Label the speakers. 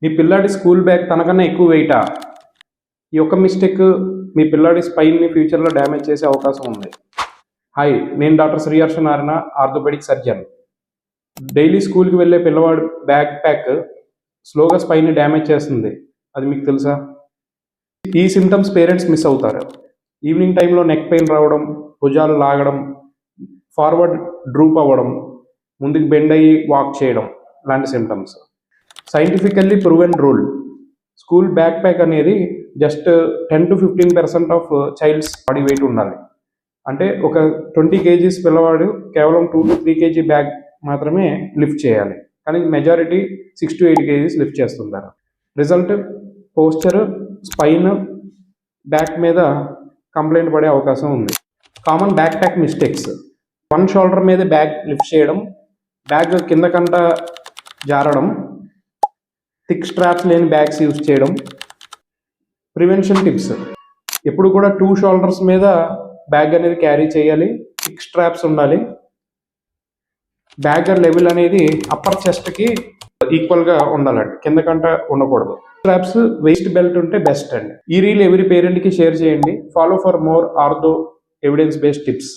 Speaker 1: మీ పిల్లాడి school bag తనకన్నా ఎక్కువ వెయిటా? ఈ ఒక్క మిస్టేక్ మీ పిల్లాడి స్పైన్ని ఫ్యూచర్లో డ్యామేజ్ చేసే అవకాశం ఉంది. హాయ్, నేను doctor Sriharsha Narayana, orthopaedic surgeon. Daily స్కూల్కి వెళ్ళే పిల్లవాడు బ్యాగ్ ప్యాక్ స్లోగా స్పైన్ని డ్యామేజ్ చేస్తుంది. అది మీకు తెలుసా? ఈ సిమ్టమ్స్ పేరెంట్స్ మిస్ అవుతారు. ఈవినింగ్ టైంలో నెక్ పెయిన్ రావడం, భుజాలు లాగడం, ఫార్వర్డ్ డ్రూప్ అవ్వడం, ముందుకు బెండ్ అయ్యి వాక్ చేయడం లాంటి symptoms. Scientifically proven rule, school back pack అనేది just 10 to 15% of child's body weight ఉండాలి. అంటే ఒక 20 kgs పిల్లవాడు కేవలం 2 to 3 kg బ్యాగ్ మాత్రమే లిఫ్ట్ చేయాలి. కానీ మెజారిటీ 6 to 8 kgs లిఫ్ట్ చేస్తుంటారు. రిజల్ట్ పోస్చర్, స్పైన్, బ్యాక్ మీద కంప్లైంట్ పడే అవకాశం ఉంది. Common back pack mistakes: one shoulder మీద బ్యాగ్ లిఫ్ట్ చేయడం, బ్యాగ్ కిందకంట జారడం, థిక్ స్ట్రాప్స్ లేని బ్యాగ్స్ యూజ్ చేయడం. ప్రివెన్షన్ టిప్స్: ఎప్పుడు కూడా 2 షోల్డర్స్ మీద బ్యాగ్ అనేది క్యారీ చేయాలి, థిక్ స్ట్రాప్స్ ఉండాలి, బ్యాగ్ లెవెల్ అనేది అప్పర్ చెస్ట్కి ఈక్వల్గా ఉండాలండి, కిందకంట ఉండకూడదు. స్ట్రాప్స్, వేస్ట్ బెల్ట్ ఉంటే బెస్ట్ అండి. ఈ రీల్ ఎవరి పేరెంట్కి షేర్ చేయండి. Follow for more ortho evidence based tips.